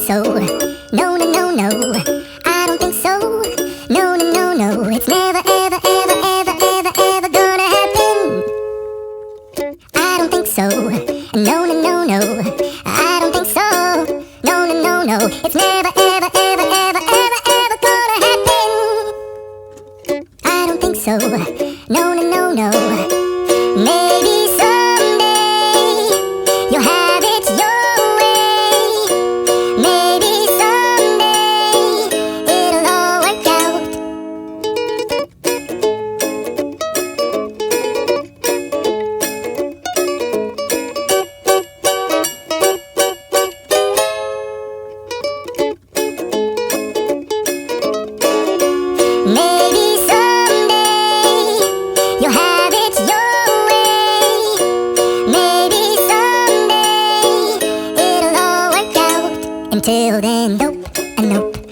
so. No, no, no, no, I don't think so. No, no, no, no, it's never, ever, ever, ever, ever, ever gonna happen. I don't think so. No, no, no, no, I don't think so. No, no, no, no, it's never, ever, ever, ever, ever, ever gonna happen. I don't think so. No, no, no, no. Maybe someday you'll have it your way. Maybe someday it'll all work out. Maybe someday you'll have it your way. Maybe someday it'll all work out. Until then, nope, and nope.